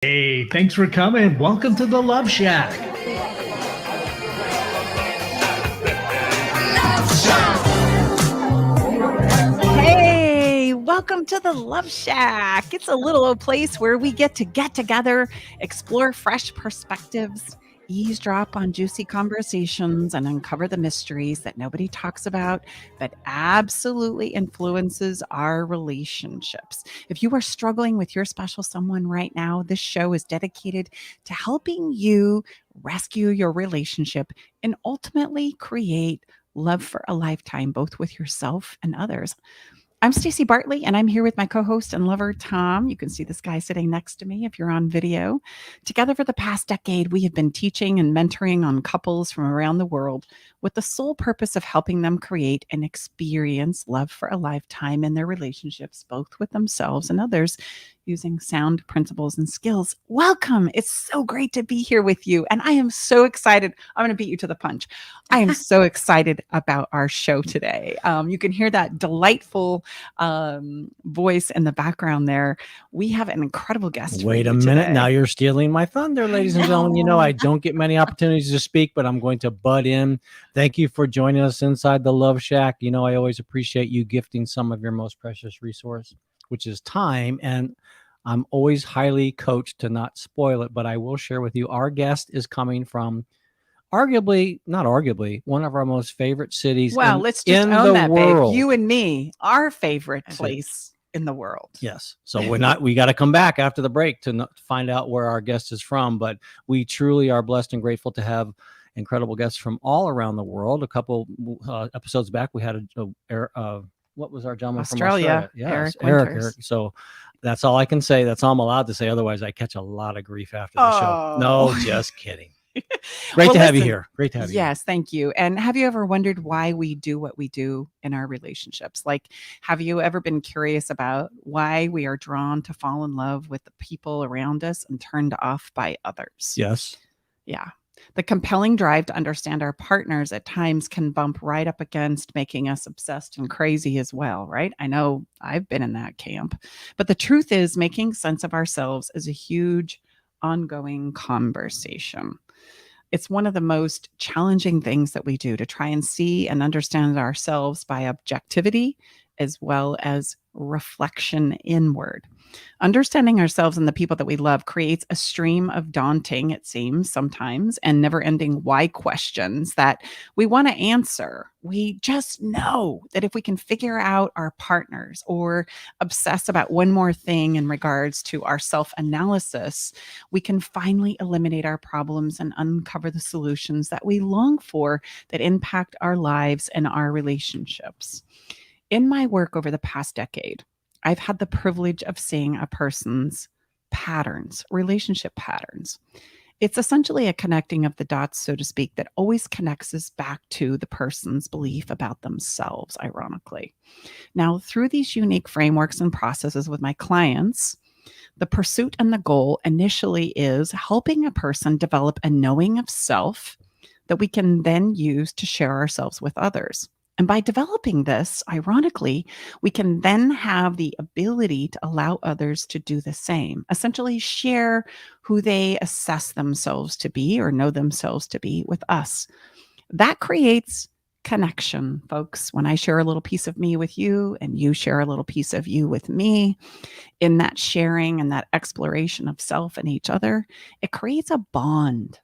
Hey, thanks for coming. Welcome to the Love Shack. Hey, welcome to the Love Shack. It's a little old place where we get together, explore fresh perspectives, eavesdrop on juicy conversations, and uncover the mysteries that nobody talks about, but absolutely influences our relationships. If you are struggling with your special someone right now, this show is dedicated to helping you rescue your relationship and ultimately create love for a lifetime, both with yourself and others. I'm Stacey Bartley, and I'm here with my co-host and lover, Tom. You can see this guy sitting next to me if you're on video. Together for the past decade, we have been teaching and mentoring on couples from around the world with the sole purpose of helping them create and experience love for a lifetime in their relationships, both with themselves and others, using sound principles and skills. Welcome. It's so great to be here with you. And I am so excited. I'm going to beat you to the punch. I am so excited about our show today. You can hear that delightful voice in the background there. We have an incredible guest. Wait a minute. Today. Now you're stealing my thunder, ladies and gentlemen. You know, I don't get many opportunities to speak, but I'm going to butt in. Thank you for joining us inside the Love Shack. You know, I always appreciate you gifting some of your most precious resource, which is time. And I'm always highly coached to not spoil it, but I will share with you, our guest is coming from not arguably, one of our most favorite cities let's just own that, world. Babe. You and me, our favorite place in the world. Yes. So we got to come back after the break to find out where our guest is from, but we truly are blessed and grateful to have incredible guests from all around the world. A couple episodes back, we had what was our gentleman from Australia? Yes, Eric. So that's all I can say. That's all I'm allowed to say. Otherwise, I catch a lot of grief after the show. No, just kidding. Great to have you here. Great to have you. Yes, thank you. And have you ever wondered why we do what we do in our relationships? Like, have you ever been curious about why we are drawn to fall in love with the people around us and turned off by others? Yes. Yeah. The compelling drive to understand our partners at times can bump right up against making us obsessed and crazy as well, right? I know I've been in that camp. But the truth is, making sense of ourselves is a huge ongoing conversation. It's one of the most challenging things that we do, to try and see and understand ourselves by objectivity as well as reflection inward. Understanding ourselves and the people that we love creates a stream of daunting, it seems sometimes, and never-ending why questions that we want to answer. We just know that if we can figure out our partners or obsess about one more thing in regards to our self-analysis, we can finally eliminate our problems and uncover the solutions that we long for that impact our lives and our relationships. In my work over the past decade, I've had the privilege of seeing a person's patterns, relationship patterns. It's essentially a connecting of the dots, so to speak, that always connects us back to the person's belief about themselves, ironically. Now, through these unique frameworks and processes with my clients, the pursuit and the goal initially is helping a person develop a knowing of self that we can then use to share ourselves with others. And by developing this, ironically, we can then have the ability to allow others to do the same, essentially share who they assess themselves to be or know themselves to be with us. That creates connection, folks. When I share a little piece of me with you and you share a little piece of you with me, in that sharing and that exploration of self and each other, it creates a bond.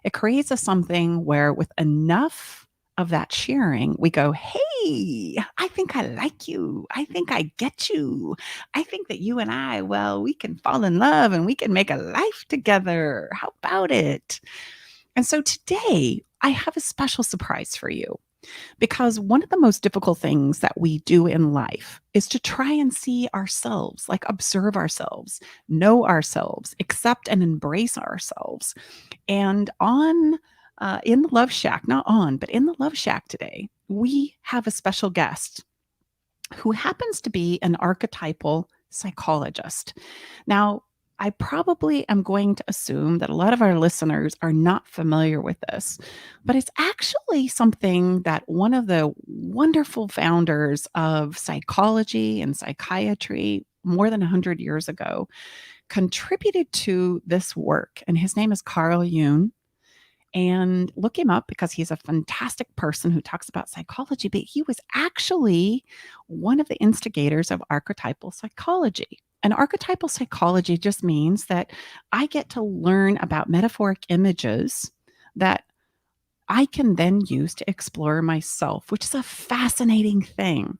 It creates something where with enough of that sharing, we go, hey, I think I like you. I think I get you. I think that you and I, we can fall in love and we can make a life together. How about it? And so today I have a special surprise for you, because one of the most difficult things that we do in life is to try and see ourselves, like observe ourselves, know ourselves, accept and embrace ourselves. And in the Love Shack, but in the Love Shack today, we have a special guest who happens to be an archetypal psychologist. Now, I probably am going to assume that a lot of our listeners are not familiar with this, but it's actually something that one of the wonderful founders of psychology and psychiatry, more than 100 years ago, contributed to this work. And his name is Carl Jung. And look him up because he's a fantastic person who talks about psychology, but he was actually one of the instigators of archetypal psychology. And archetypal psychology just means that I get to learn about metaphoric images that I can then use to explore myself, which is a fascinating thing.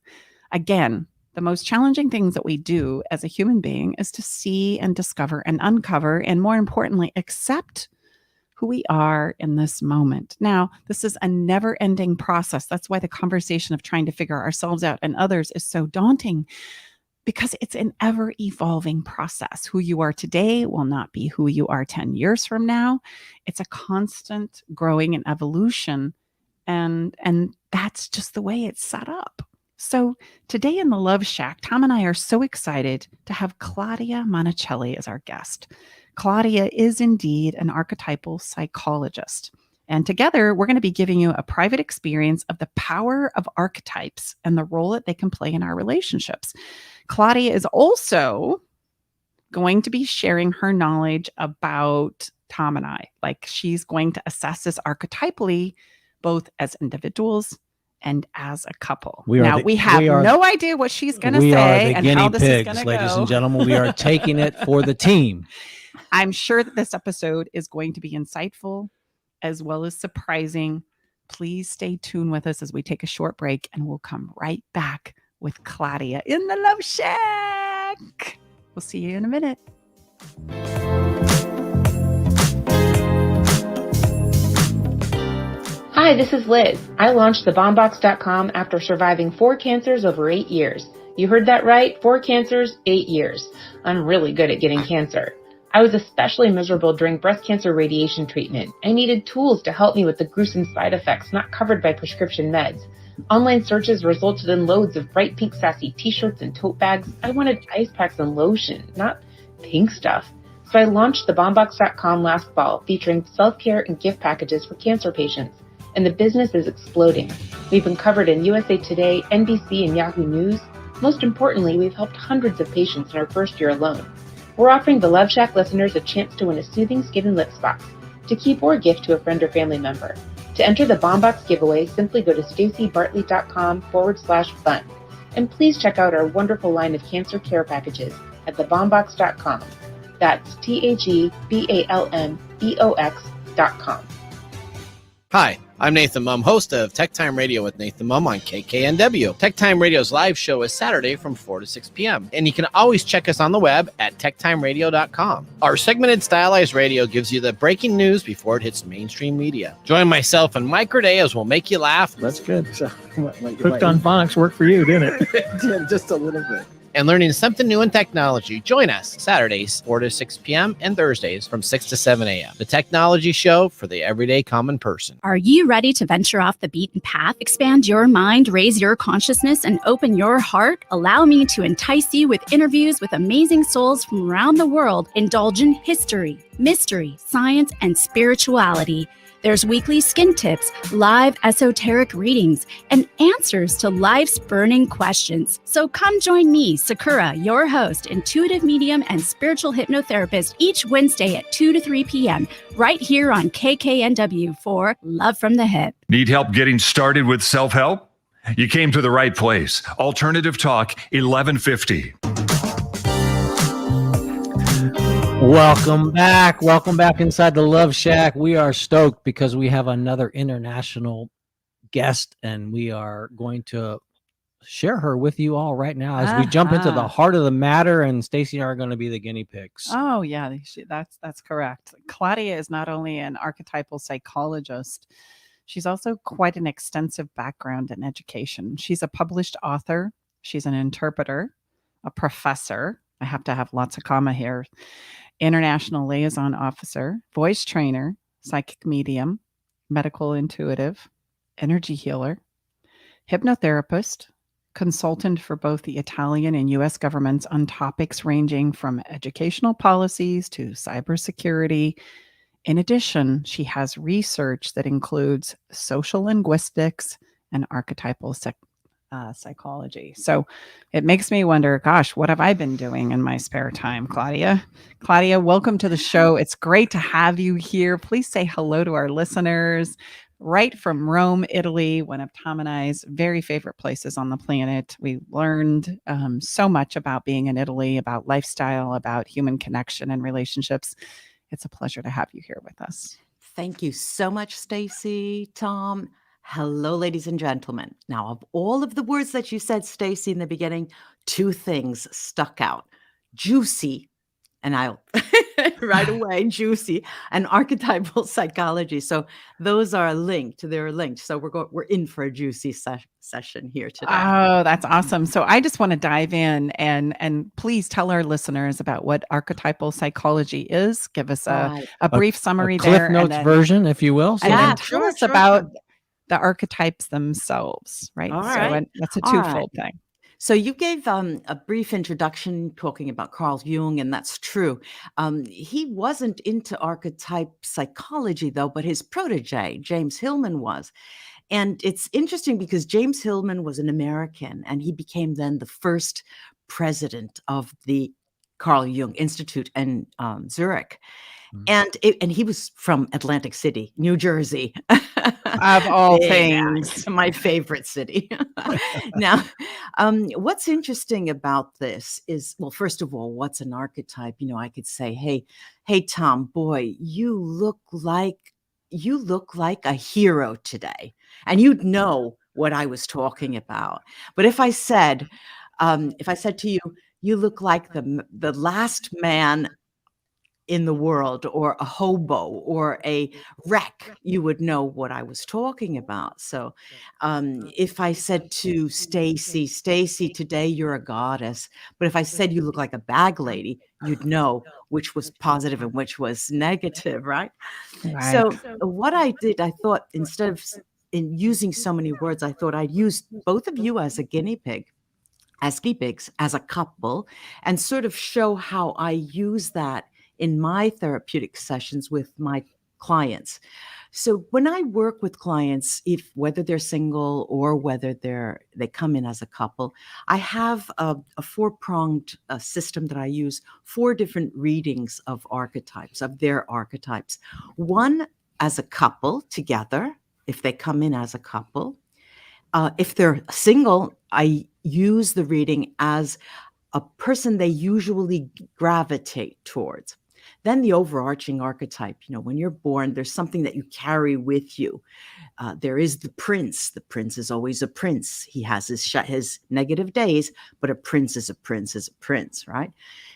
Again, the most challenging things that we do as a human being is to see and discover and uncover, and more importantly, accept who we are in this moment. Now, this is a never-ending process. That's why the conversation of trying to figure ourselves out and others is so daunting, because it's an ever-evolving process. Who you are today will not be who you are 10 years from now. It's a constant growing and evolution, and that's just the way it's set up. So today in the Love Shack, Tom and I are so excited to have Claudia Monticelli as our guest. Claudia is indeed an archetypal psychologist. And together, we're going to be giving you a private experience of the power of archetypes and the role that they can play in our relationships. Claudia is also going to be sharing her knowledge about Tom and I. Like, she's going to assess us archetypally, both as individuals and as a couple. We have no idea what she's going to say and how this is going to go. Ladies and gentlemen, we are taking it for the team. I'm sure that this episode is going to be insightful as well as surprising. Please stay tuned with us as we take a short break, and we'll come right back with Claudia in the Love Shack. We'll see you in a minute. Hi, this is Liz. I launched thebombbox.com after surviving 4 cancers over 8 years. You heard that right, 4 cancers, 8 years. I'm really good at getting cancer. I was especially miserable during breast cancer radiation treatment. I needed tools to help me with the gruesome side effects not covered by prescription meds. Online searches resulted in loads of bright pink sassy t-shirts and tote bags. I wanted ice packs and lotion, not pink stuff. So I launched thebombbox.com last fall, featuring self-care and gift packages for cancer patients. And the business is exploding. We've been covered in USA Today, NBC, and Yahoo News. Most importantly, we've helped hundreds of patients in our first year alone. We're offering the Love Shack listeners a chance to win a soothing skin and lips box to keep or gift to a friend or family member. To enter the Bomb Box giveaway, simply go to stacybartley.com/fun. And please check out our wonderful line of cancer care packages at thebombbox.com. That's THEBALMBOX.com. Hi, I'm Nathan Mum, host of Tech Time Radio with Nathan Mum on KKNW. Tech Time Radio's live show is Saturday from 4 to 6 p.m. And you can always check us on the web at techtimeradio.com. Our segmented stylized radio gives you the breaking news before it hits mainstream media. Join myself and Mike Corday as we'll make you laugh. That's good. So, Hooked on Phonics worked for you, didn't it? Yeah, just a little bit. And learning something new in technology. Join us Saturdays, 4 to 6 p.m. and Thursdays from 6 to 7 a.m. The technology show for the everyday common person. Are you ready to venture off the beaten path, expand your mind, raise your consciousness, and open your heart? Allow me to entice you with interviews with amazing souls from around the world. Indulge in history, mystery, science, and spirituality. There's weekly skin tips, live esoteric readings, and answers to life's burning questions. So come join me, Sakura, your host, intuitive medium and spiritual hypnotherapist, each Wednesday at 2 to 3 p.m. right here on KKNW for Love from the Hip. Need help getting started with self-help? You came to the right place. Alternative Talk 1150. Welcome back. Welcome back inside the Love Shack. We are stoked because we have another international guest, and we are going to share her with you all right now as we jump into the heart of the matter, and Stacy and I are going to be the guinea pigs. Oh, yeah, that's correct. Claudia is not only an archetypal psychologist, she's also quite an extensive background in education. She's a published author. She's an interpreter, a professor. I have to have lots of comma here. International liaison officer, voice trainer, psychic medium, medical intuitive, energy healer, hypnotherapist, consultant for both the Italian and U.S. governments on topics ranging from educational policies to cybersecurity. In addition, she has research that includes social linguistics and archetypal psychology. So it makes me wonder, gosh, what have I been doing in my spare time, Claudia? Claudia, welcome to the show. It's great to have you here. Please say hello to our listeners. Right from Rome, Italy, one of Tom and I's very favorite places on the planet. We learned so much about being in Italy, about lifestyle, about human connection and relationships. It's a pleasure to have you here with us. Thank you so much, Stacy, Tom. Hello, ladies and gentlemen. Now, of all of the words that you said, Stacy, in the beginning, two things stuck out. Juicy, and I'll right away, juicy, and archetypal psychology. So those are linked. They're linked. So we're in for a juicy session here today. Oh, that's awesome. So I just want to dive in and please tell our listeners about what archetypal psychology is. Give us a brief summary Cliff there. Notes version, if you will. And then tell us about the archetypes themselves, right? All so right. that's a twofold thing. So you gave a brief introduction talking about Carl Jung, and that's true. He wasn't into archetype psychology, though, but his protege, James Hillman, was. And it's interesting because James Hillman was an American, and he became then the first president of the Carl Jung Institute in Zurich. And he was from Atlantic City, New Jersey. Of all things. My favorite city. Now, what's interesting about this is, well, first of all, what's an archetype? You know, I could say, hey, Tom, boy, you look like a hero today. And you'd know what I was talking about. But if I said to you, you look like the last man in the world, or a hobo, or a wreck, you would know what I was talking about. So if I said to Stacy, today you're a goddess. But if I said you look like a bag lady, you'd know which was positive and which was negative, right? So what I did, I thought, instead of using so many words, I thought I'd use both of you as a guinea pig, as a couple, and sort of show how I use that in my therapeutic sessions with my clients. So when I work with clients, whether they're single or whether they come in as a couple, I have a four-pronged system that I use, 4 different readings of archetypes, of their archetypes. One as a couple together, if they come in as a couple. If they're single, I use the reading as a person they usually gravitate towards. Then the overarching archetype, when you're born, there's something that you carry with you. There is the prince. The prince is always a prince. He has his negative days, but a prince is a prince, right?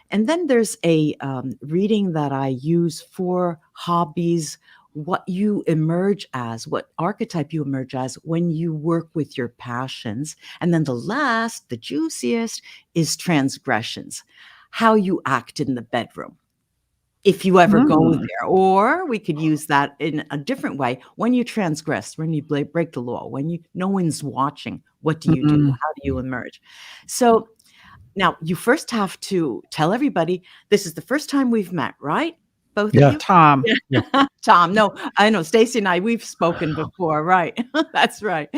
And then there's a reading that I use for hobbies, what you emerge as, what archetype you emerge as when you work with your passions. And then the juiciest, is transgressions, how you act in the bedroom, if you ever go there. Or we could use that in a different way. When you transgress, when you break the law, when no one's watching, what do you do? How do you emerge? So now you first have to tell everybody, this is the first time we've met, right? Both of you? Tom. Yeah. Tom. No, I know Stacy and I, we've spoken before, right? That's right.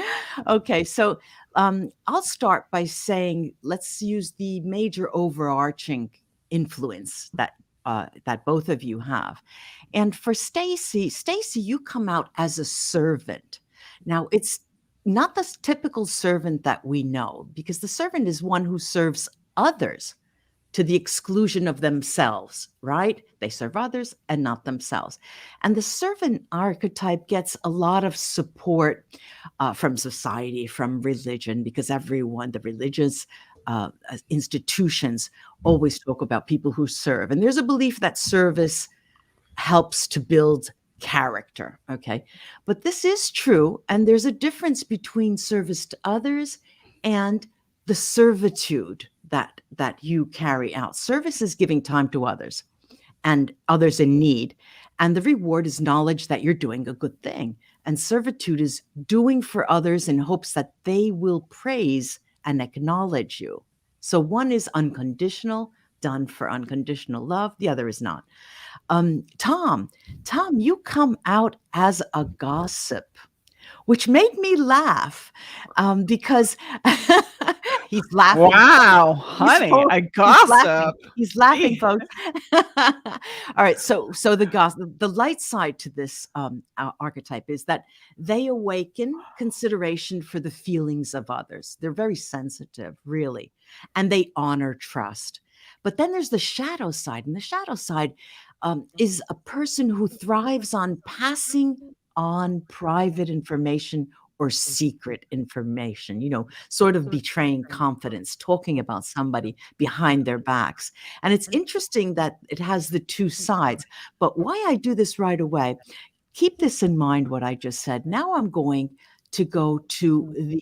Okay. So I'll start by saying, let's use the major overarching influence that both of you have. And for Stacy, you come out as a servant. Now, it's not the typical servant that we know, because the servant is one who serves others to the exclusion of themselves, right? They serve others and not themselves. And the servant archetype gets a lot of support from society, from religion, because the religious institutions always talk about people who serve. And there's a belief that service helps to build character, okay? But this is true, and there's a difference between service to others and the servitude that you carry out. Service is giving time to others and others in need. And the reward is knowledge that you're doing a good thing. And servitude is doing for others in hopes that they will praise and acknowledge you. So one is unconditional, done for unconditional love. The other is not. Tom, you come out as a gossip. which made me laugh because he's laughing. Wow, honey, so- a He's gossip. laughing. He's laughing, folks. All right. So the light side to this archetype is that they awaken consideration for the feelings of others. They're very sensitive, really, and they honor trust. But then there's the shadow side, and the shadow side is a person who thrives on passing on private information or secret information, sort of betraying confidence, talking about somebody behind their backs. And it's interesting that it has the two sides. But why I do this right away, keep this in mind, what I just said. Now I'm going to go to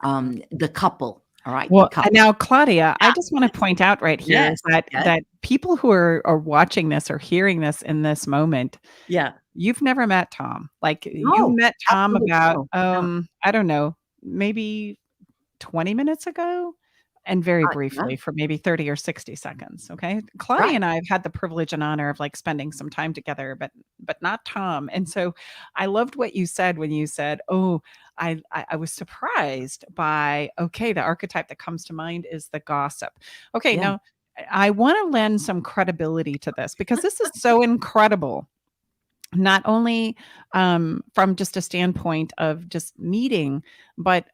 the couple. All right. Well, and now, Claudia, I just want to point out right here Yes, that yes. that people who are watching this or hearing this in this moment, Yeah. you've never met Tom. Like you No, met Tom absolutely about no. I don't know, maybe 20 minutes ago, and very briefly for maybe 30 or 60 seconds. Okay. Claudia Right. and I have had the privilege and honor of like spending some time together, but not Tom. And so I loved what you said when you said, oh, I was surprised by, okay, the archetype that comes to mind is the gossip. Okay. Yeah. Now I want to lend some credibility to this because this is so incredible. Not only from just a standpoint of just meeting, but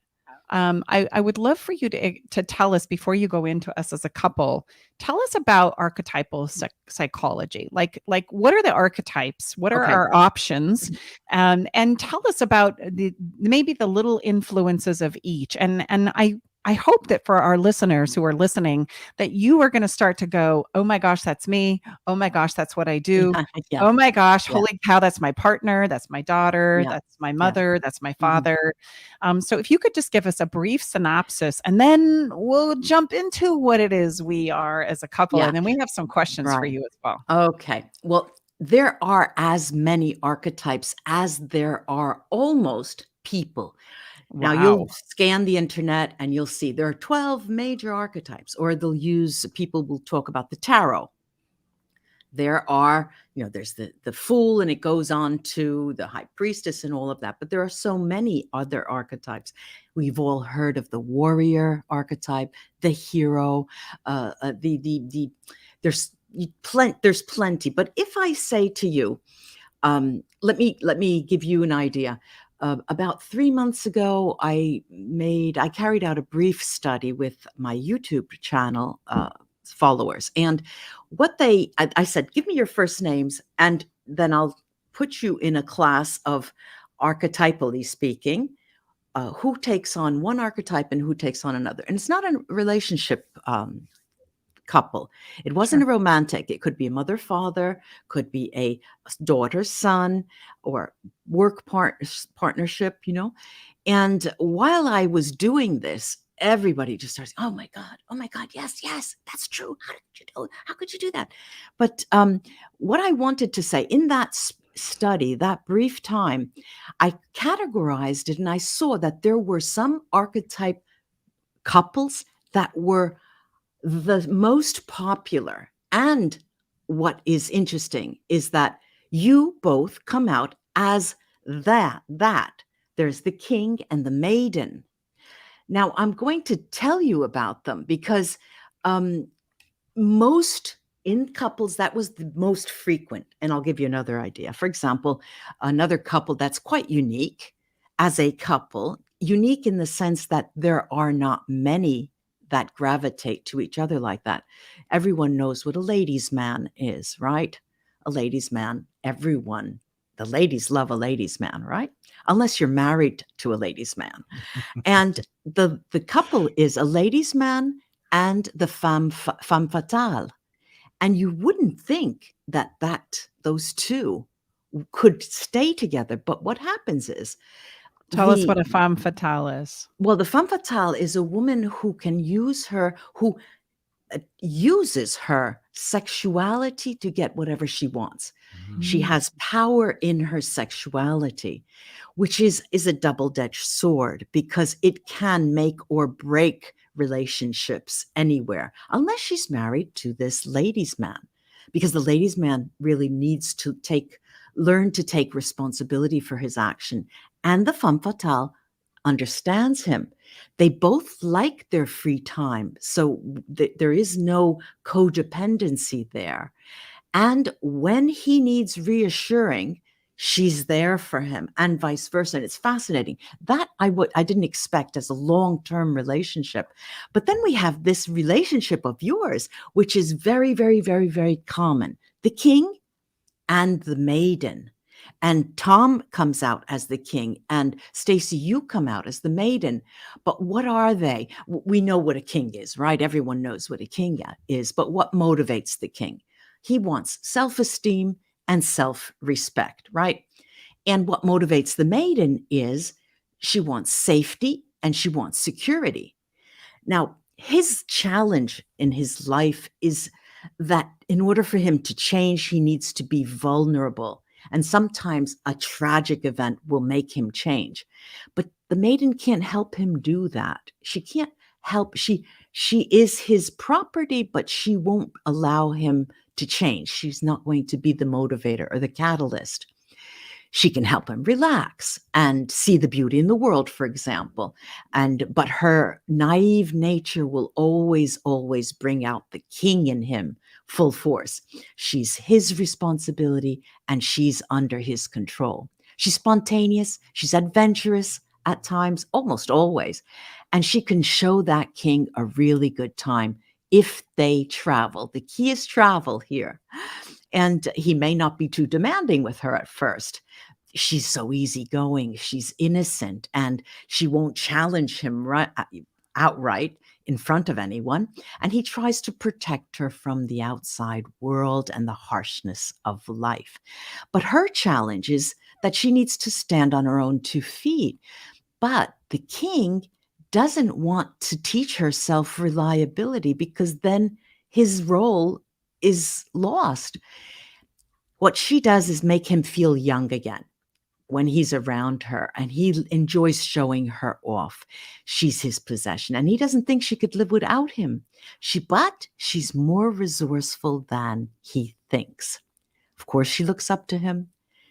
I would love for you to tell us before you go into us as a couple. Tell us about archetypal psychology. Like what are the archetypes? What are Okay. our options? And tell us about maybe the little influences of each. And I hope that for our listeners who are listening, that you are going to start to go, oh my gosh, that's me. Oh my gosh, that's what I do. Yeah. Oh my gosh, Yeah. holy cow, that's my partner. That's my daughter. Yeah. That's my Yeah. mother. That's my father. So if you could just give us a brief synopsis, and then we'll jump into what it is we are as a couple. Yeah. And then we have some questions for Right. you as well. Okay. Well, there are as many archetypes as there are almost people. Now you'll scan the internet and you'll see there are 12 major archetypes, or people will talk about the tarot. There are, there's the fool, and it goes on to the high priestess and all of that. But there are so many other archetypes. We've all heard of the warrior archetype, the hero, there's plenty. But if I say to you, let me give you an idea. About 3 months ago, I carried out a brief study with my YouTube channel followers. And I said, give me your first names, and then I'll put you in a class of, archetypally speaking, who takes on one archetype and who takes on another. And it's not a relationship couple. It wasn't a romantic. It could be a mother, father, could be a daughter, son, or work partnership, And while I was doing this, everybody just starts, oh my God, yes, that's true. How could you do that? But what I wanted to say in that study, that brief time, I categorized it, and I saw that there were some archetype couples that were the most popular. And what is interesting is that you both come out as that. There's the king and the maiden. Now, I'm going to tell you about them because most in couples, that was the most frequent. And I'll give you another idea. For example, another couple that's quite unique as a couple, unique in the sense that there are not many that gravitate to each other like that. Everyone knows what a ladies' man is, right? A ladies' man, the ladies love a ladies' man, right? Unless you're married to a ladies' man. And the couple is a ladies' man and the femme fatale. And you wouldn't think that those two could stay together. But what happens is, tell us what a femme fatale is. Well, the femme fatale is a woman who uses her sexuality to get whatever she wants. She has power in her sexuality, which is a double-edged sword, because it can make or break relationships anywhere, unless she's married to this ladies' man, because the ladies' man really needs to learn to take responsibility for his action And the femme fatale understands him. They both like their free time. So there is no codependency there. And when he needs reassuring, she's there for him, and vice versa. And it's fascinating. That I didn't expect as a long-term relationship. But then we have this relationship of yours, which is very, very, very, very common. The king and the maiden. And Tom comes out as the king, and Stacy, you come out as the maiden. But what are they? We know what a king is, right? Everyone knows what a king is. But what motivates the king? He wants self-esteem and self-respect, right? And what motivates the maiden is she wants safety and she wants security. Now, his challenge in his life is that in order for him to change, he needs to be vulnerable. And sometimes a tragic event will make him change. But the maiden can't help him do that. She can't help. She is his property, but she won't allow him to change. She's not going to be the motivator or the catalyst. She can help him relax and see the beauty in the world, for example. But her naive nature will always, always bring out the king in him full force. She's his responsibility and she's under his control. She's spontaneous. She's adventurous at times, almost always. And she can show that king a really good time if they travel. The key is travel here. And he may not be too demanding with her at first. She's so easygoing. She's innocent, and she won't challenge him outright in front of anyone. And he tries to protect her from the outside world and the harshness of life. But her challenge is that she needs to stand on her own 2 feet. But the king doesn't want to teach her self-reliability, because then his role is lost. What she does is make him feel young again when he's around her, and he enjoys showing her off. She's his possession, and he doesn't think she could live without him. But she's more resourceful than he thinks. Of course, she looks up to him.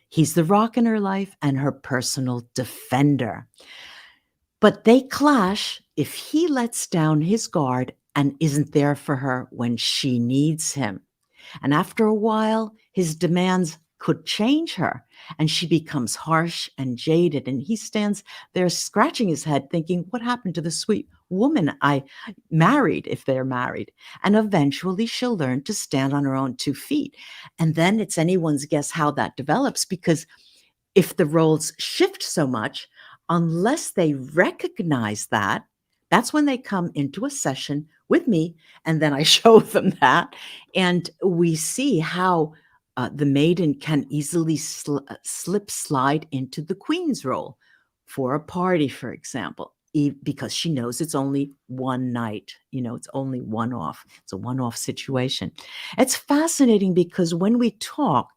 He's the rock in her life and her personal defender. But they clash if he lets down his guard and isn't there for her when she needs him. And after a while, his demands could change her, and she becomes harsh and jaded. And he stands there scratching his head thinking, what happened to the sweet woman I married, if they're married? And eventually she'll learn to stand on her own 2 feet. And then it's anyone's guess how that develops, because if the roles shift so much, unless they recognize that, that's when they come into a session with me, and then I show them that, and we see how the maiden can easily slide into the queen's role for a party, for example, because she knows it's only one night. It's only one-off. It's a one-off situation. It's fascinating because when we talk,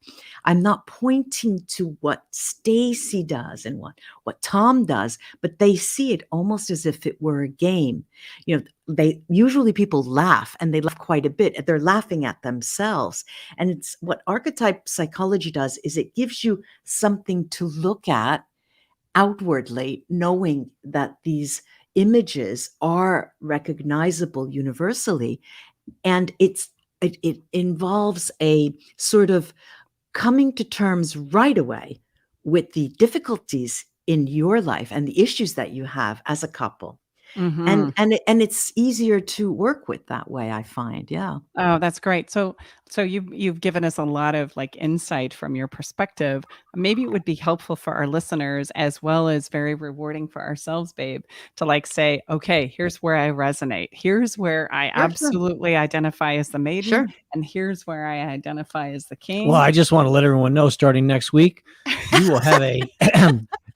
I'm not pointing to what Stacy does and what Tom does, but they see it almost as if it were a game. Usually people laugh, and they laugh quite a bit. They're laughing at themselves. And it's what archetype psychology does is it gives you something to look at outwardly, knowing that these images are recognizable universally. And it involves a sort of coming to terms right away with the difficulties in your life and the issues that you have as a couple. Mhm. And it's easier to work with that way, I find. Yeah. Oh, that's great. So you've given us a lot of insight from your perspective. Maybe it would be helpful for our listeners, as well as very rewarding for ourselves, babe, to say, okay, here's where I resonate. Here's where I absolutely identify as the maiden. Sure. And here's where I identify as the king. Well, I just want to let everyone know, starting next week, you will have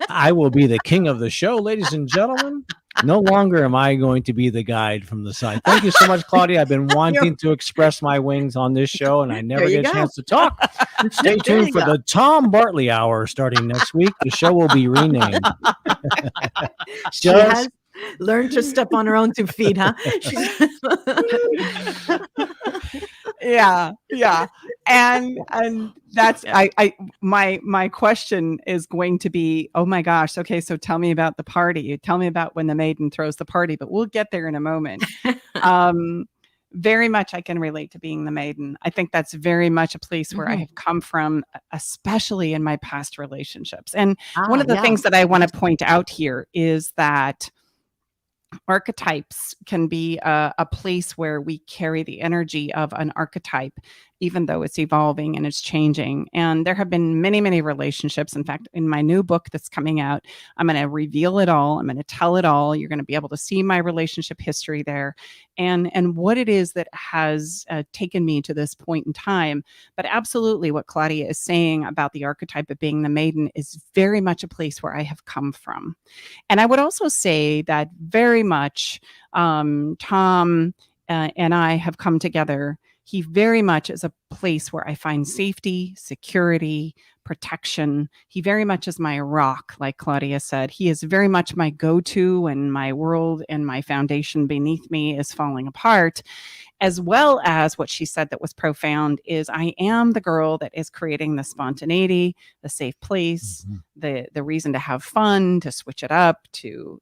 I will be the king of the show, ladies and gentlemen. No longer am I going to be the guide from the side. Thank you so much, Claudia. I've been wanting to express my wings on this show, and I never get a chance to talk. Stay tuned for the Tom Bartley Hour starting next week. The show will be renamed. She has learned to step on her own 2 feet, huh? Yeah. And That's my question is going to be, oh my gosh, okay, so tell me about the party. Tell me about when the maiden throws the party, but we'll get there in a moment. Very much I can relate to being the maiden. I think that's very much a place where I have come from, especially in my past relationships. And one of the things that I want to point out here is that archetypes can be a place where we carry the energy of an archetype, even though it's evolving and it's changing. And there have been many, many relationships. In fact, in my new book that's coming out, I'm going to reveal it all. I'm going to tell it all. You're going to be able to see my relationship history there and what it is that has taken me to this point in time. But absolutely what Claudia is saying about the archetype of being the maiden is very much a place where I have come from. And I would also say that very much Tom and I have come together. He very much is a place where I find safety, security, protection. He very much is my rock, like Claudia said. He is very much my go-to when my world and my foundation beneath me is falling apart, as well as what she said that was profound is I am the girl that is creating the spontaneity, the safe place, the reason to have fun, to switch it up, to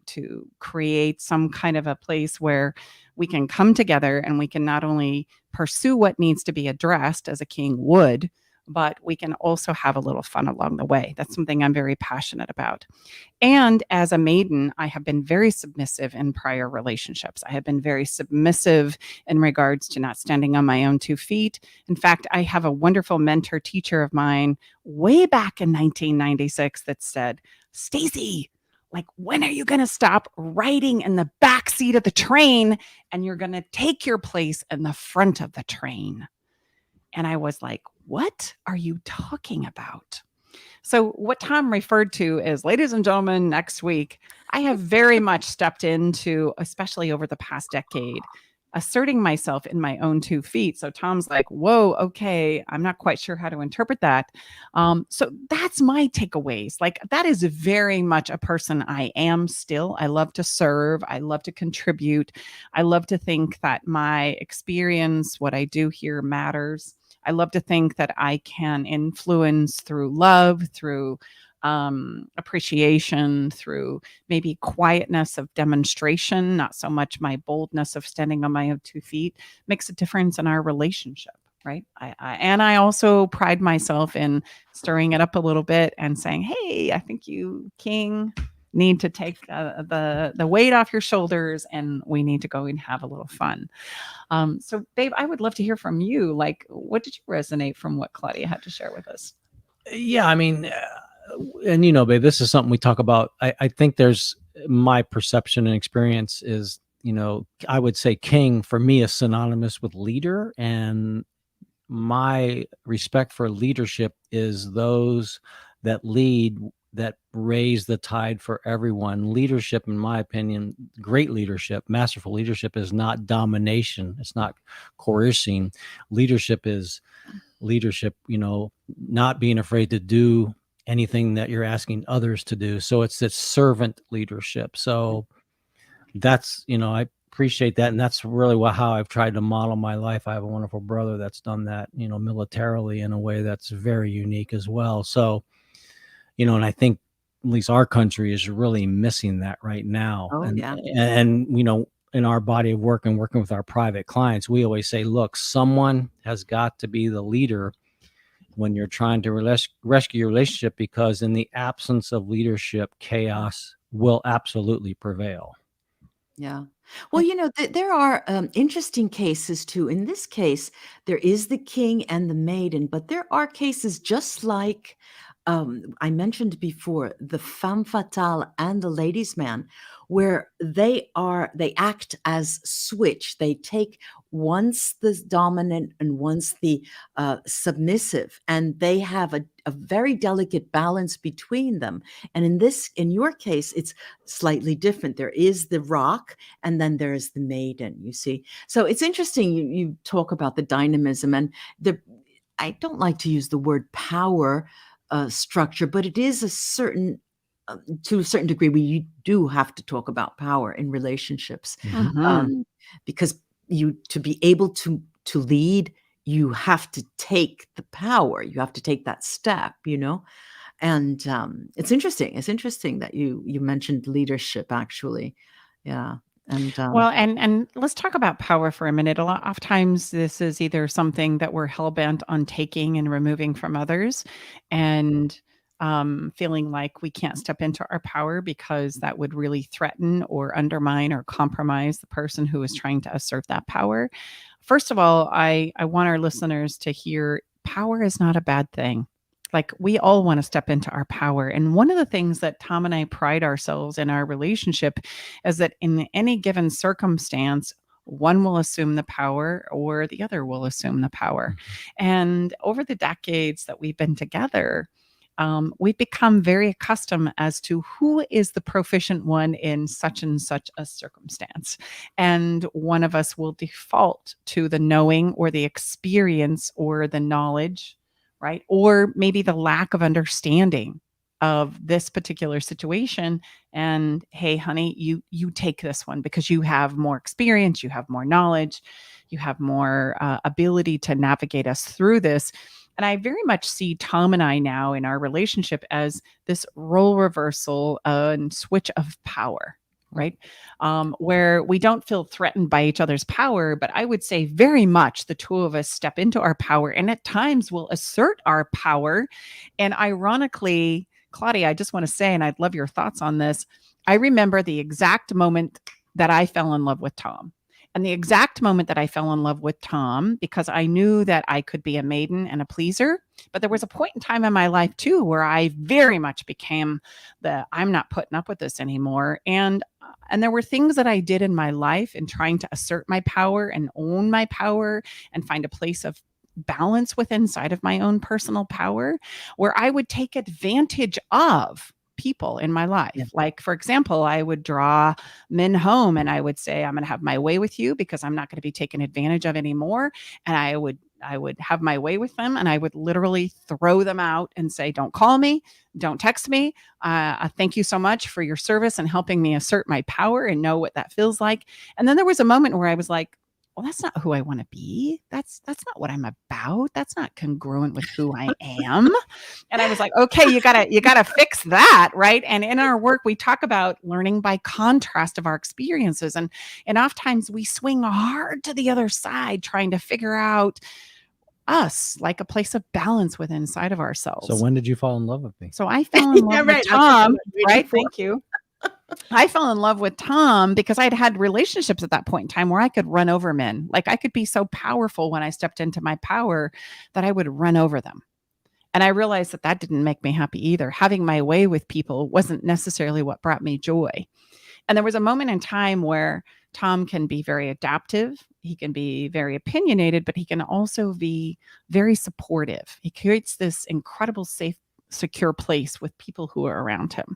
create some kind of a place where we can come together and we can not only pursue what needs to be addressed as a king would, but we can also have a little fun along the way. That's something I'm very passionate about. And as a maiden, I have been very submissive in prior relationships. I have been very submissive in regards to not standing on my own 2 feet. In fact, I have a wonderful mentor teacher of mine way back in 1996 that said, Stacy, like, when are you going to stop riding in the back seat of the train and you're going to take your place in the front of the train? And I was like, what are you talking about? So what Tom referred to as, ladies and gentlemen, next week, I have very much stepped into, especially over the past decade, asserting myself in my own 2 feet. So Tom's like, whoa, okay, I'm not quite sure how to interpret that. So that's my takeaways. Like, that is very much a person I am still. I love to serve. I love to contribute. I love to think that my experience, what I do here matters. I love to think that I can influence through love, through appreciation, through maybe quietness of demonstration, not so much my boldness of standing on my own 2 feet, makes a difference in our relationship, right? I also pride myself in stirring it up a little bit and saying, hey, I think you, King, need to take the weight off your shoulders and we need to go and have a little fun. So Babe, I would love to hear from you. Like, what did you resonate from what Claudia had to share with us? Yeah, I mean, and you know, babe, this is something we talk about. I think there's my perception and experience is, you know, I would say king for me is synonymous with leader, and my respect for leadership is those that lead, that raise the tide for everyone. Leadership, in my opinion, great leadership, masterful leadership is not domination. It's not coercing. Leadership is leadership, you know, not being afraid to do anything that you're asking others to do. So it's this servant leadership. So that's, you know, I appreciate that. And that's really how I've tried to model my life. I have a wonderful brother that's done that, you know, militarily in a way that's very unique as well. So, you know, and I think at least our country is really missing that right now. Oh, and, yeah. and, you know, in our body of work and working with our private clients, we always say, look, someone has got to be the leader when you're trying to rescue your relationship, because in the absence of leadership, chaos will absolutely prevail. Yeah. Well, you know, there are interesting cases too. In this case, there is the king and the maiden, but there are cases just like I mentioned before, the femme fatale and the ladies' man, where they act as switch. They take once the dominant and once the submissive, and they have a very delicate balance between them. And in your case, it's slightly different. There is the rock, and then there is the maiden. You see, so it's interesting. You talk about the dynamism, and I don't like to use the word power structure, but it is a certain, to a certain degree, you do have to talk about power in relationships, because to be able to lead, you have to take the power. You have to take that step, And it's interesting. It's interesting that you mentioned leadership, actually. Yeah. And Well, and let's talk about power for a minute. A lot of times this is either something that we're hell bent on taking and removing from others, and feeling like we can't step into our power because that would really threaten or undermine or compromise the person who is trying to assert that power. First of all, I want our listeners to hear power is not a bad thing. Like, we all want to step into our power. And one of the things that Tom and I pride ourselves in our relationship is that in any given circumstance, one will assume the power or the other will assume the power. And over the decades that we've been together, we've become very accustomed as to who is the proficient one in such and such a circumstance. And one of us will default to the knowing or the experience or the knowledge, right? Or maybe the lack of understanding of this particular situation. And hey, honey, you take this one because you have more experience, you have more knowledge, you have more ability to navigate us through this. And I very much see Tom and I now in our relationship as this role reversal and switch of power, right? Where we don't feel threatened by each other's power, but I would say very much the two of us step into our power and at times will assert our power. And ironically, Claudia, I just want to say, and I'd love your thoughts on this, I remember the exact moment that I fell in love with Tom. And the exact moment that I fell in love with Tom, because I knew that I could be a maiden and a pleaser. But there was a point in time in my life too, where I very much became I'm not putting up with this anymore. And there were things that I did in my life in trying to assert my power and own my power and find a place of balance within inside of my own personal power, where I would take advantage of people in my life. Yeah. Like, for example, I would draw men home and I would say, I'm going to have my way with you because I'm not going to be taken advantage of anymore. And I would have my way with them. And I would literally throw them out and say, don't call me, don't text me. Thank you so much for your service and helping me assert my power and know what that feels like. And then there was a moment where I was like, well, that's not who I want to be. That's not what I'm about. That's not congruent with who I am. And I was like, okay, you gotta fix that, right? And in our work, we talk about learning by contrast of our experiences, and oftentimes we swing hard to the other side, trying to figure out us, like a place of balance within inside of ourselves. So when did you fall in love with me? So I fell in love with Tom, right? Thank you. I fell in love with Tom because I'd had relationships at that point in time where I could run over men. Like, I could be so powerful when I stepped into my power that I would run over them. And I realized that didn't make me happy either. Having my way with people wasn't necessarily what brought me joy. And there was a moment in time where Tom can be very adaptive. He can be very opinionated, but he can also be very supportive. He creates this incredible, safe, secure place with people who are around him.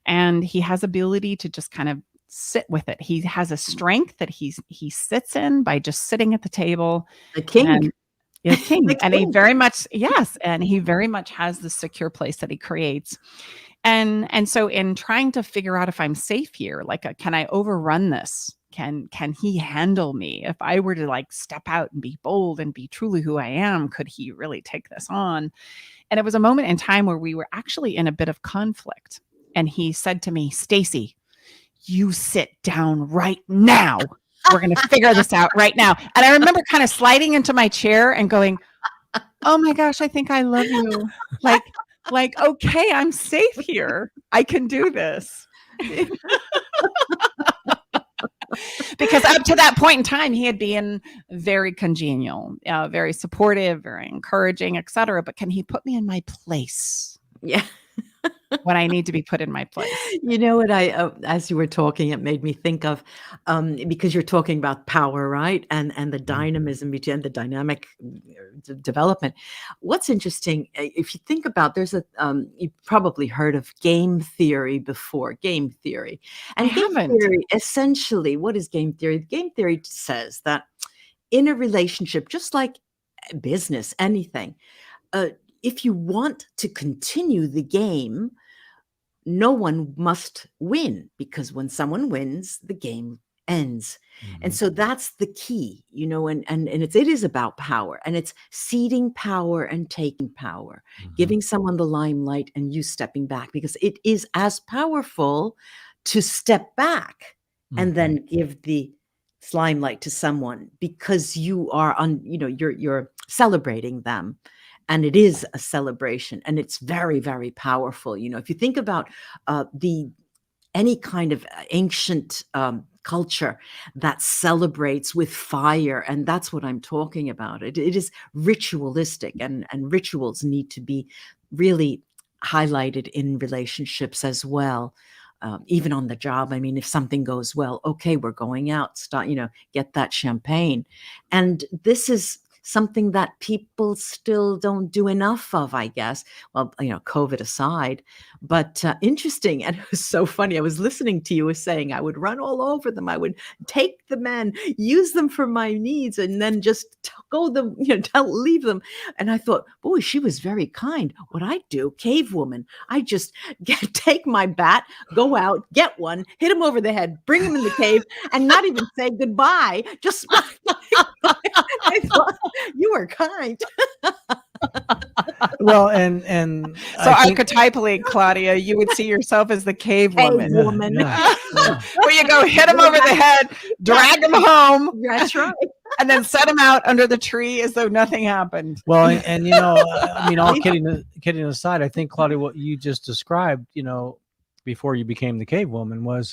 And he has ability to just kind of sit with it. He has a strength that he sits in by just sitting at the table. The king. King. And he very much, yes. And he very much has this secure place that he creates. And so in trying to figure out if I'm safe here, like, can I overrun this? Can he handle me? If I were to like step out and be bold and be truly who I am, could he really take this on? And it was a moment in time where we were actually in a bit of conflict. And he said to me, Stacy, you sit down right now. We're going to figure this out right now. And I remember kind of sliding into my chair and going, oh my gosh, I think I love you. Like, okay, I'm safe here. I can do this. Because up to that point in time, he had been very congenial, very supportive, very encouraging, etc. But can he put me in my place? Yeah. When I need to be put in my place. You know what as you were talking, it made me think of, because you're talking about power, right? And the dynamism between the dynamic development. What's interesting, if you think about, you've probably heard of game theory before, game theory. And theory, essentially, what is game theory? Game theory says that in a relationship, just like business, anything, if you want to continue the game, no one must win, because when someone wins, the game ends. And Mhm. so that's the key, and it is about power, and it's ceding power and taking power, Mhm. giving someone the limelight and you stepping back, because it is as powerful to step back and Mhm. then give the limelight to someone, because you are you're celebrating them. And it is a celebration, and it's very, very powerful. If you think about the any kind of ancient culture that celebrates with fire, and that's what I'm talking about. It is ritualistic, and rituals need to be really highlighted in relationships as well. Even on the job, I mean, if something goes well, okay, we're going out, start, get that champagne. And this is something that people still don't do enough of, I guess. Well, COVID aside, but interesting. And it was so funny. I was listening to you saying I would run all over them. I would take the men, use them for my needs, and then just go them, leave them. And I thought, boy, she was very kind. What I do, cave woman, I just take my bat, go out, get one, hit him over the head, bring him in the cave, and not even say goodbye. Just I thought, you were kind. Well, and So I think, archetypally, Claudia, you would see yourself as the cave woman. Cave woman. yeah. Where you go hit him over the head, drag him home, That's right. and then set him out under the tree as though nothing happened. Well, and I mean, all kidding aside, I think, Claudia, what you just described, before you became the cave woman was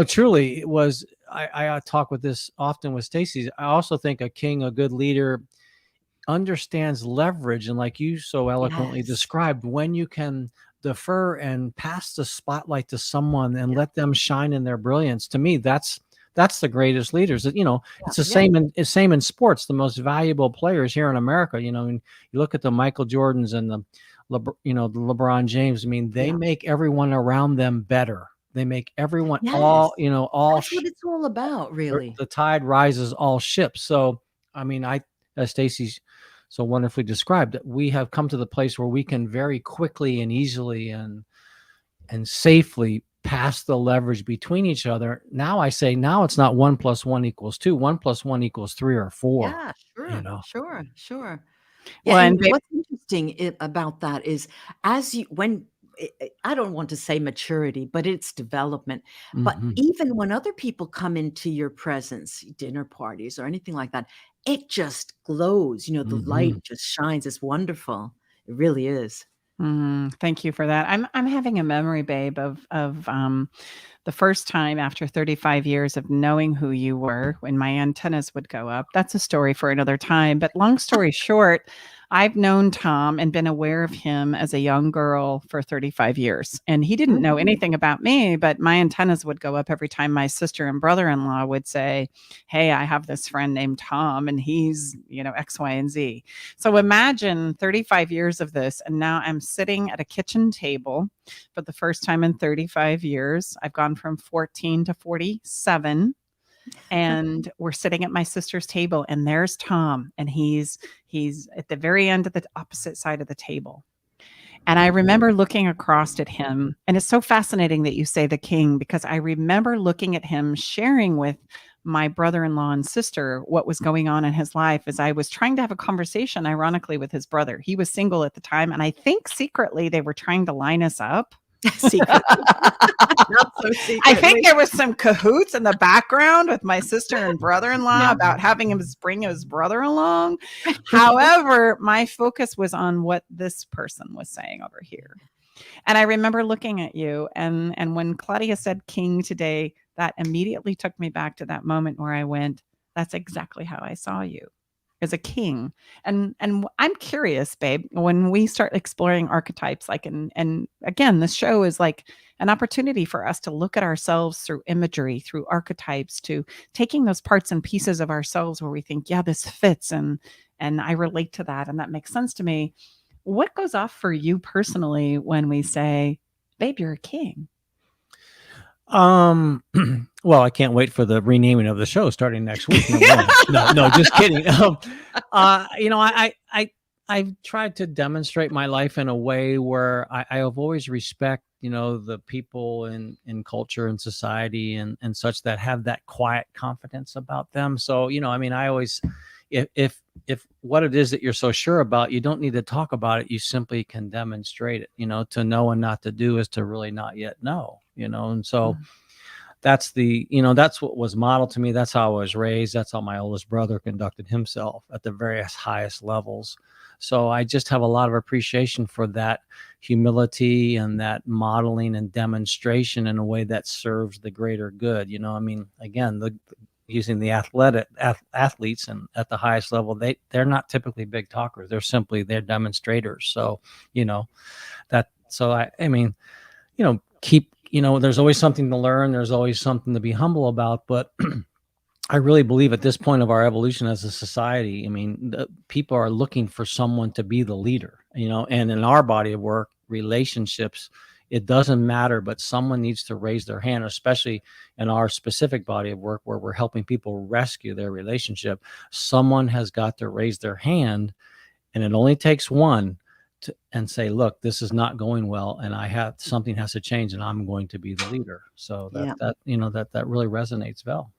truly it was. I talk with this often with Stacey. I also think a king, a good leader, understands leverage, and like you so eloquently Yes. described, when you can defer and pass the spotlight to someone and let them shine in their brilliance. To me, that's the greatest leaders. It's the same in sports. The most valuable players here in America, and you look at the Michael Jordans and the LeBron James. I mean, they make everyone around them better. They make everyone all That's what it's all about, really. the tide rises all ships. So, I mean, as Stacey so wonderfully described, we have come to the place where we can very quickly and easily and safely pass the leverage between each other. Now it's not 1 + 1 = 2. 1 + 1 = 3 or 4. Yeah, sure. Well, Yeah, and and what's interesting about that is, I don't want to say maturity, but it's development. But Mhm. even when other people come into your presence, dinner parties or anything like that, it just glows. The light just shines. It's wonderful. It really is. Thank you for that. I'm having a memory, babe, of the first time after 35 years of knowing who you were, when my antennas would go up. That's a story for another time. But long story short, I've known Tom and been aware of him as a young girl for 35 years. And he didn't know anything about me, but my antennas would go up every time my sister and brother-in-law would say, hey, I have this friend named Tom, and he's, X, Y, and Z. So imagine 35 years of this. And now I'm sitting at a kitchen table for the first time in 35 years. I've gone from 14 to 47. And we're sitting at my sister's table, and there's Tom, and he's at the very end of the opposite side of the table. And I remember looking across at him, and it's so fascinating that you say the king, because I remember looking at him sharing with my brother-in-law and sister what was going on in his life, as I was trying to have a conversation, ironically, with his brother. He was single at the time, and I think secretly they were trying to line us up. Secret. Not so secretly. I think there was some cahoots in the background with my sister and brother-in-law about having him bring his brother along. However, my focus was on what this person was saying over here. And I remember looking at you, and when Claudia said king today, that immediately took me back to that moment where I went, that's exactly how I saw you, as a king. And I'm curious, babe, when we start exploring archetypes, and again, this show is like an opportunity for us to look at ourselves through imagery, through archetypes, to taking those parts and pieces of ourselves where we think, yeah, this fits, and I relate to that, and that makes sense to me. What goes off for you personally when we say, babe, you're a king? Well, I can't wait for the renaming of the show starting next week. No, just kidding. I've tried to demonstrate my life in a way where I have always respect, the people in culture and society and such that have that quiet confidence about them. So, I mean, I always, if what it is that you're so sure about, you don't need to talk about it. You simply can demonstrate it. To know and not to do is to really not yet know, and so that's that's what was modeled to me. That's how I was raised. That's how my oldest brother conducted himself at the various highest levels. So I just have a lot of appreciation for that humility and that modeling and demonstration in a way that serves the greater good. I mean, again, using the athletes and at the highest level, they're not typically big talkers. They're demonstrators. So, I mean, keep, there's always something to learn. There's always something to be humble about, but I really believe at this point of our evolution as a society, I mean, people are looking for someone to be the leader, and in our body of work, relationships, it doesn't matter, but someone needs to raise their hand, especially in our specific body of work where we're helping people rescue their relationship. Someone has got to raise their hand, and it only takes one and say, look, this is not going well, and something has to change, and I'm going to be the leader. So that really resonates well.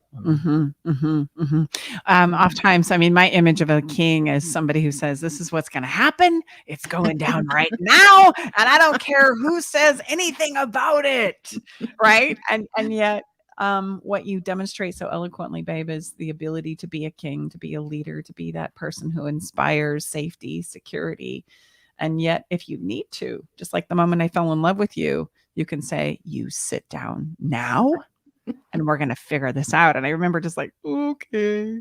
Oftentimes, I mean, my image of a king is somebody who says, this is what's going to happen. It's going down right now. And I don't care who says anything about it. Right. And yet, what you demonstrate so eloquently, babe, is the ability to be a king, to be a leader, to be that person who inspires safety, security. And yet, if you need to, just like the moment I fell in love with you, you can say, you sit down now. And we're going to figure this out. And I remember just like, okay.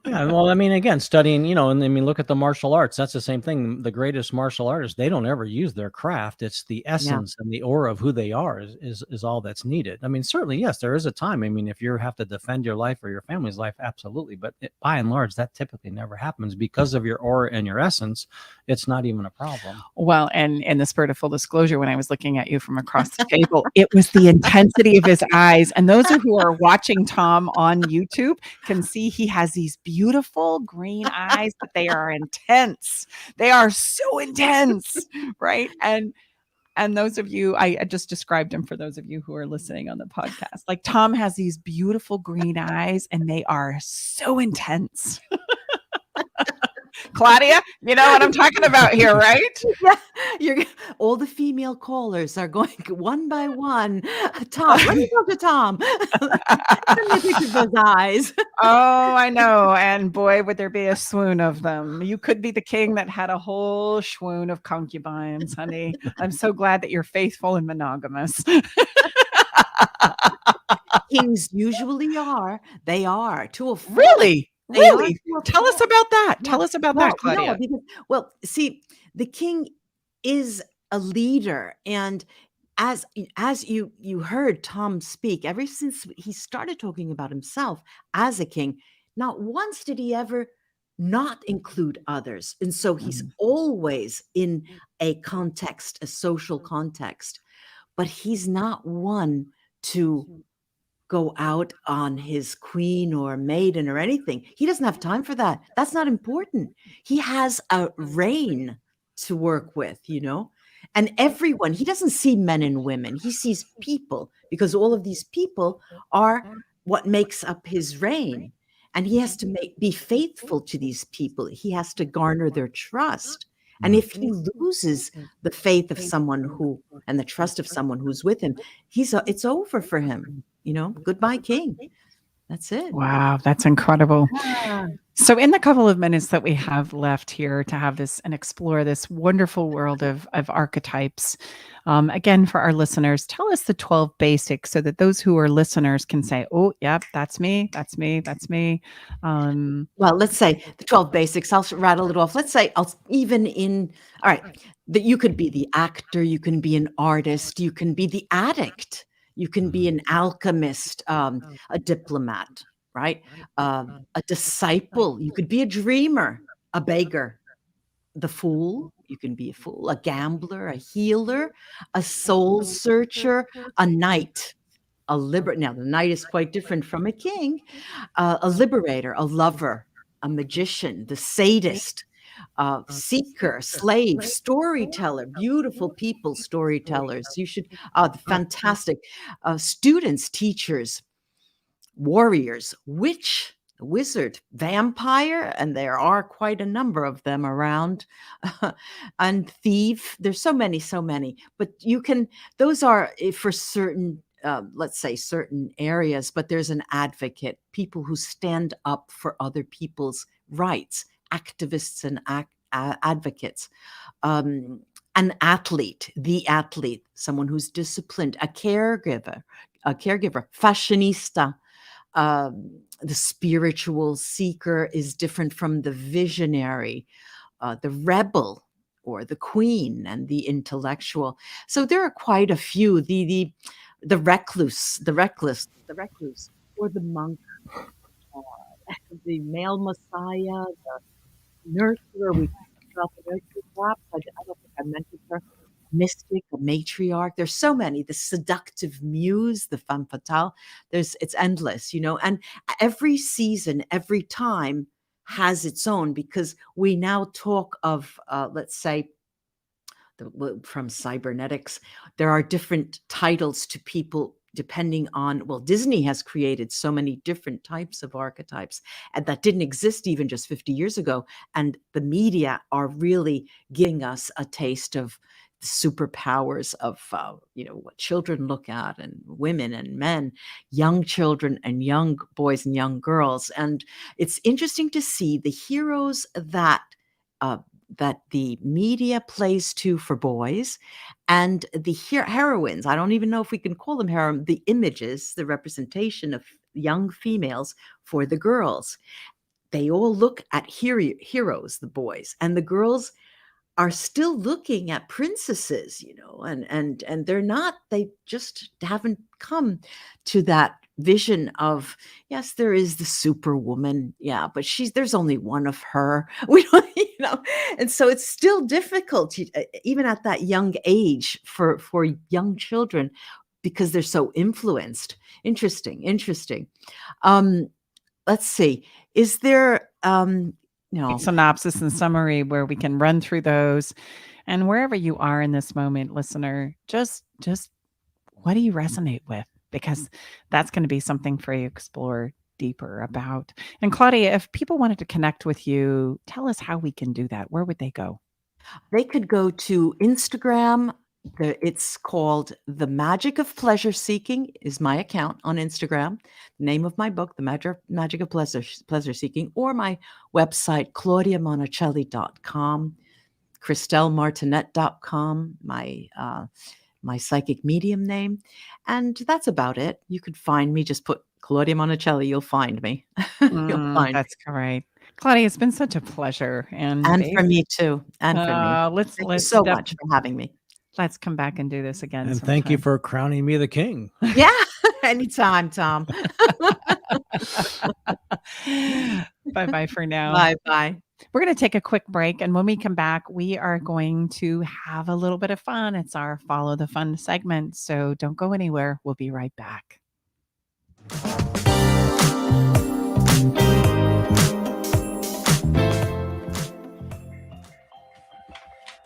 Yeah, well, I mean, again, studying, and I mean, look at the martial arts. That's the same thing. The greatest martial artists, they don't ever use their craft. It's the essence and the aura of who they are is all that's needed. I mean, certainly, yes, there is a time. I mean, if you have to defend your life or your family's life, absolutely. But by and large, that typically never happens because of your aura and your essence. It's not even a problem. Well, and in the spirit of full disclosure, when I was looking at you from across the table, it was the intensity of his eyes. And those who are watching Tom on YouTube can see he has these beautiful green eyes, but they are intense. They are so intense, right? And those of you, I just described him for those of you who are listening on the podcast. Like Tom has these beautiful green eyes and they are so intense. Claudia, you know what I'm talking about here, right? Yeah, all the female callers are going one by one. Tom, let me talk to Tom. Let me picture those eyes. Oh, I know. And boy, would there be a swoon of them. You could be the king that had a whole swoon of concubines, honey. I'm so glad that you're faithful and monogamous. Kings usually are. They are to a fault. Really? Really? Tell us about that. Tell us about that, Claudia. Well, see, the king is a leader, and as you heard Tom speak, ever since he started talking about himself as a king, not once did he ever not include others, and so he's always in a context, a social context, but he's not one to go out on his queen or maiden or anything. He doesn't have time for that. That's not important. He has a reign to work with, and everyone, he doesn't see men and women. He sees people, because all of these people are what makes up his reign. And he has to be faithful to these people. He has to garner their trust. And if he loses the faith of someone and the trust of someone who's with him, it's over for him. Goodbye, king. That's it. Wow, that's incredible. Yeah. So in the couple of minutes that we have left here to have this and explore this wonderful world of archetypes, again, for our listeners, tell us the 12 basics so that those who are listeners can say, oh, yep, that's me, that's me, that's me. Well, let's say the 12 basics. I'll rattle it off. Let's say all right, that you could be the actor, you can be an artist, you can be the addict. You can be an alchemist, a diplomat, right? A disciple. You could be a dreamer, a beggar, the fool. You can be a fool, a gambler, a healer, a soul searcher, a knight, a liberator. Now, the knight is quite different from a king. A liberator, a lover, a magician, the sadist. seeker, slave, storyteller, beautiful people, storytellers. You should, fantastic. Students, teachers, warriors, witch, wizard, vampire, and there are quite a number of them around, and thief. There's so many, but those are for certain, let's say certain areas, but there's an advocate, people who stand up for other people's rights, activists and advocates. An athlete, the athlete, someone who's disciplined, a caregiver, fashionista. The spiritual seeker is different from the visionary, the rebel, or the queen, and the intellectual. So there are quite a few. The recluse, the recluse, or the monk, the male messiah, the nurturer. We talked about the nurturer. Perhaps I don't think I mentioned her. Mystic, a matriarch. There's so many. The seductive muse, the femme fatale. It's endless, and every season, every time has its own, because we now talk of, let's say, from cybernetics, there are different titles to people depending on, Disney has created so many different types of archetypes, and that didn't exist even just 50 years ago. And the media are really giving us a taste of superpowers of what children look at, and women and men, young children and young boys and young girls. And it's interesting to see the heroes that the media plays to for boys, and the heroines. I don't even know if we can call them heroines, the images, the representation of young females for the girls. They all look at heroes, the boys, and the girls are still looking at princesses, and they're not, they just haven't come to that vision of, yes, there is the superwoman. Yeah, but there's only one of her. We don't, and so it's still difficult, even at that young age for young children, because they're so influenced. Interesting. Let's see. Is there, synopsis and summary where we can run through those, and wherever you are in this moment, listener, just what do you resonate with? Because that's going to be something for you to explore deeper about. And Claudia, if people wanted to connect with you, tell us how we can do that. Where would they go? They could go to Instagram. It's called The Magic of Pleasure Seeking is my account on Instagram. The name of my book, The Magic of Pleasure Seeking, or my website, claudiamonticelli.com, christelmartinet.com, my psychic medium name. And that's about it. You could find me. Just put Claudia Monticelli. You'll find me. You'll find that's great. Claudia, it's been such a pleasure. And for me too. And for me. Thank you so much for having me. Let's come back and do this again. And sometime. Thank you for crowning me the king. Yeah, anytime, Tom. Bye-bye for now. Bye-bye. We're going to take a quick break. And when we come back, we are going to have a little bit of fun. It's our Follow the Fun segment. So don't go anywhere. We'll be right back.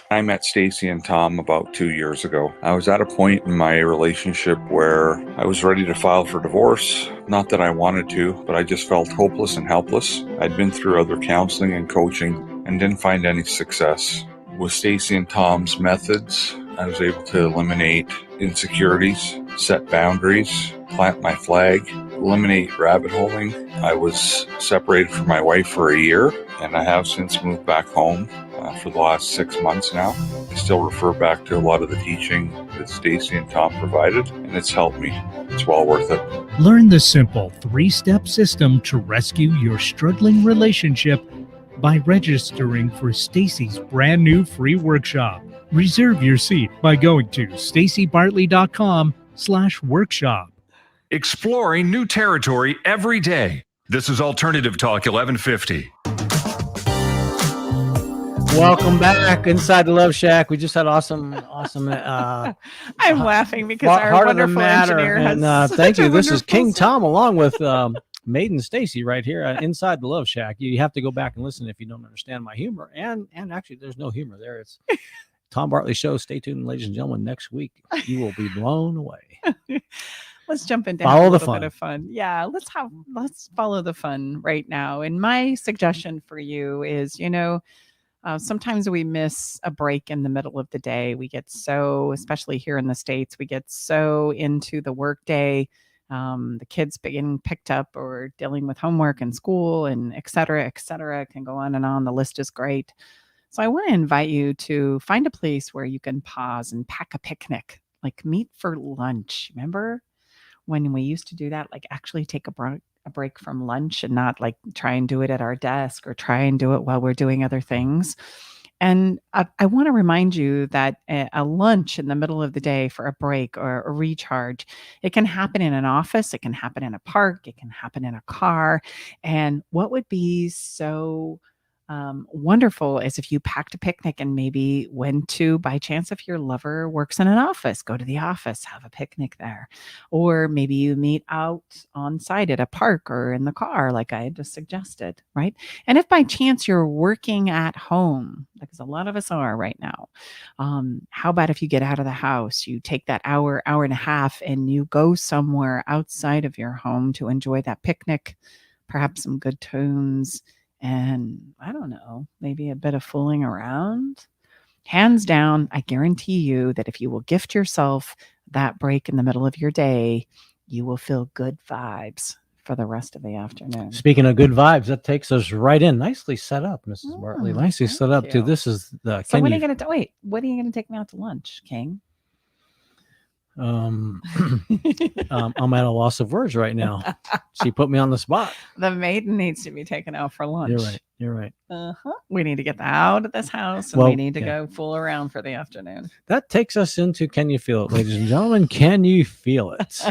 I met Stacy and Tom about 2 years ago. I was at a point in my relationship where I was ready to file for divorce. Not that I wanted to, but I just felt hopeless and helpless. I'd been through other counseling and coaching and didn't find any success. With Stacy and Tom's methods, I was able to eliminate insecurities, set boundaries, plant my flag, eliminate rabbit holing. I was separated from my wife for a year, and I have since moved back home for the last 6 months now. I still refer back to a lot of the teaching that Stacy and Tom provided, and it's helped me. It's well worth it. Learn the simple 3-step system to rescue your struggling relationship by registering for Stacy's brand new free workshop. Reserve your seat by going to stacybartley.com/workshop. Exploring new territory every day. This is Alternative Talk 1150. Welcome back inside the Love Shack. We just had awesome. I'm laughing because our Heart of the wonderful matter. engineer has And thank such a you. This is wonderful King Tom along with Maiden Stacy right here inside the Love Shack. You have to go back and listen if you don't understand my humor. And actually, there's no humor there. It's Tom Bartley Show. Stay tuned, ladies and gentlemen. Next week, you will be blown away. Let's jump into Follow a the little fun. bit of fun. Yeah, let's follow the fun right now. And my suggestion for you is, sometimes we miss a break in the middle of the day. We get so, especially here in the States, we get so into the workday. The kids getting picked up or dealing with homework and school and et cetera, can go on and on. The list is great. So I want to invite you to find a place where you can pause and pack a picnic, like meet for lunch. Remember when we used to do that, like actually take a break from lunch and not like try and do it at our desk or try and do it while we're doing other things. And I want to remind you that a lunch in the middle of the day for a break or a recharge, it can happen in an office, it can happen in a park, it can happen in a car. And what would be so wonderful is if you packed a picnic and maybe went to, by chance, if your lover works in an office, go to the office, have a picnic there. Or maybe you meet out on site at a park or in the car, like I just suggested, right? And if by chance you're working at home, because a lot of us are right now, how about if you get out of the house, you take that hour and a half, and you go somewhere outside of your home to enjoy that picnic, perhaps some good tunes, and I don't know, maybe a bit of fooling around. Hands down, I guarantee you that if you will gift yourself that break in the middle of your day, you will feel good vibes for the rest of the afternoon. Speaking of good vibes, that takes us right in. Nicely set up, Mrs. Bartley. Nicely set up too. This is the. So when are you going to wait? When are you going to take me out to lunch, King? I'm at a loss of words right now. She put me on the spot. The maiden needs to be taken out for lunch. You're right. We need to get out of this house, and we need to go fool around for the afternoon. That takes us into Can You Feel It, ladies and gentlemen? Can you feel it?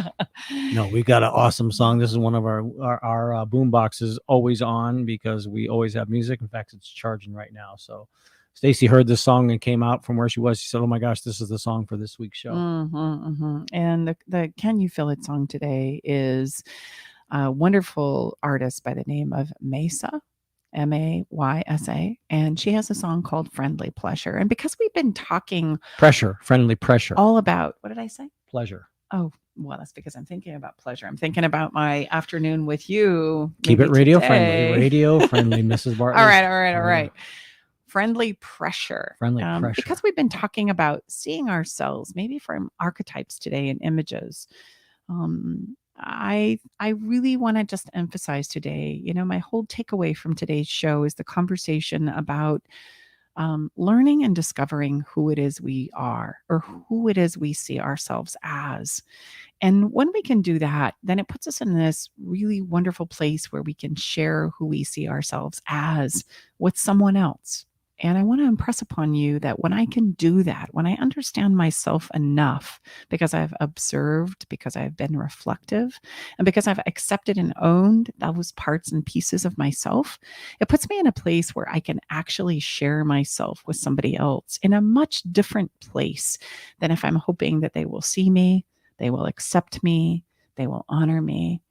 No, we've got an awesome song. This is one of our boom boxes always on because we always have music. In fact, it's charging right now. So Stacy heard this song and came out from where she was. She said, "Oh my gosh, this is the song for this week's show." And the Can You Feel It song today is a wonderful artist by the name of Maysa, Maysa, and she has a song called Friendly Pleasure. And because we've been talking friendly pressure, all about, what did I say? Pleasure. Oh, well, that's because I'm thinking about pleasure. I'm thinking about my afternoon with you. Keep it radio friendly, Mrs. Bartley. All right. Friendly pressure. Because we've been talking about seeing ourselves maybe from archetypes today and images. I really want to just emphasize today, my whole takeaway from today's show is the conversation about learning and discovering who it is we are, or who it is we see ourselves as. And when we can do that, then it puts us in this really wonderful place where we can share who we see ourselves as with someone else. And I want to impress upon you that when I can do that, when I understand myself enough, because I've observed, because I've been reflective, and because I've accepted and owned those parts and pieces of myself, it puts me in a place where I can actually share myself with somebody else in a much different place than if I'm hoping that they will see me, they will accept me, they will honor me.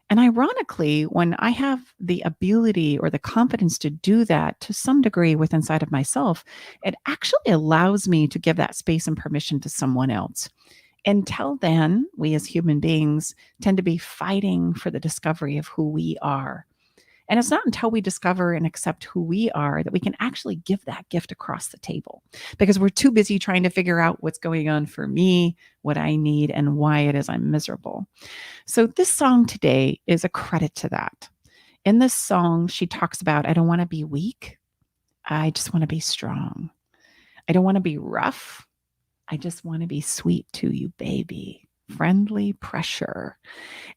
And ironically, when I have the ability or the confidence to do that to some degree with inside of myself, it actually allows me to give that space and permission to someone else. Until then, we as human beings tend to be fighting for the discovery of who we are. And it's not until we discover and accept who we are that we can actually give that gift across the table, because we're too busy trying to figure out what's going on for me, what I need, and why it is I'm miserable. So this song today is a credit to that. In this song, she talks about, I don't want to be weak. I just want to be strong. I don't want to be rough. I just want to be sweet to you, baby. Friendly pressure.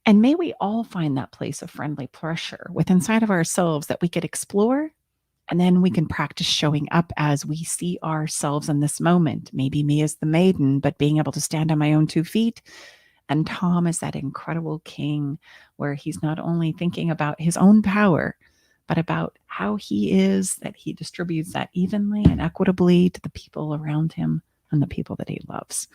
And may we all find that place of friendly pressure within inside of ourselves that we could explore, and then we can practice showing up as we see ourselves in this moment. Maybe me as the maiden, but being able to stand on my own 2 feet. And Tom is that incredible king where he's not only thinking about his own power, but about how he is, that he distributes that evenly and equitably to the people around him and the people that he loves.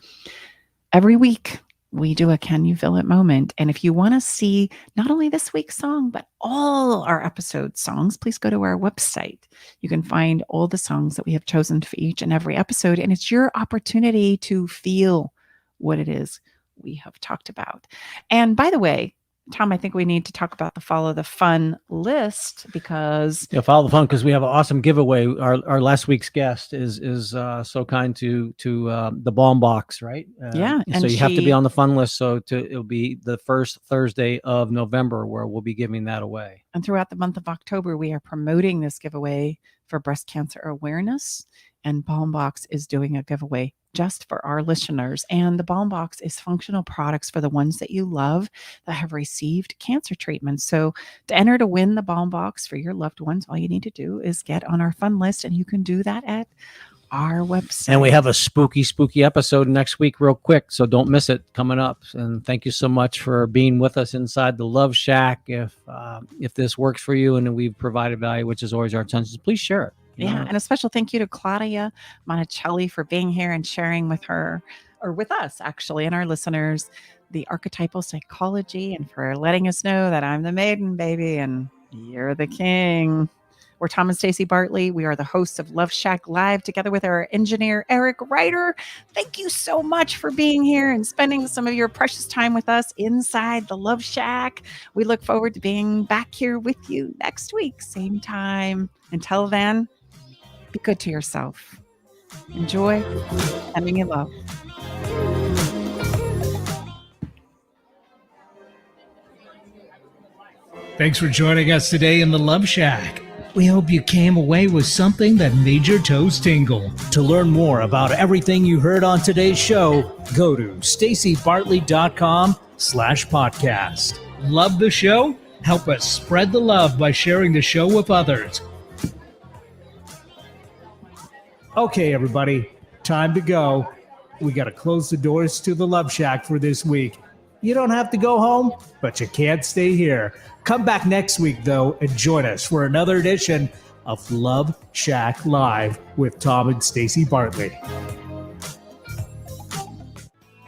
Every week, we do a Can You Feel It moment. And if you want to see not only this week's song, but all our episode songs, please go to our website. You can find all the songs that we have chosen for each and every episode. And it's your opportunity to feel what it is we have talked about. And by the way, Tom, I think we need to talk about the Follow the Fun list because Follow the Fun, because we have an awesome giveaway. Our last week's guest is so kind to the Bomb Box, right? Yeah, so and you have to be on the fun list. So it'll be the first Thursday of November where we'll be giving that away. And throughout the month of October, we are promoting this giveaway for breast cancer awareness. And Bomb Box is doing a giveaway just for our listeners. And the Bomb Box is functional products for the ones that you love that have received cancer treatment. So to enter to win the Bomb Box for your loved ones, all you need to do is get on our fun list, and you can do that at our website. And we have a spooky episode next week real quick, so don't miss it coming up. And thank you so much for being with us inside the Love Shack. If this works for you and we've provided value, which is always our intention, please share it. Yeah, and a special thank you to Claudia Monticelli for being here and sharing with her, or with us actually, and our listeners, the Archetypal Psychology, and for letting us know that I'm the maiden, baby, and you're the king. We're Tom and Stacey Bartley. We are the hosts of Love Shack Live, together with our engineer, Eric Ryder. Thank you so much for being here and spending some of your precious time with us inside the Love Shack. We look forward to being back here with you next week, same time. Until then, be good to yourself. Enjoy, sending you love. Thanks for joining us today in the Love Shack. We hope you came away with something that made your toes tingle. To learn more about everything you heard on today's show, go to staceybartley.com/podcast. Love the show? Help us spread the love by sharing the show with others. Okay, everybody, time to go. We got to close the doors to the Love Shack for this week. You don't have to go home, but you can't stay here. Come back next week, though, and join us for another edition of Love Shack Live with Tom and Stacey Bartley.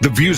The views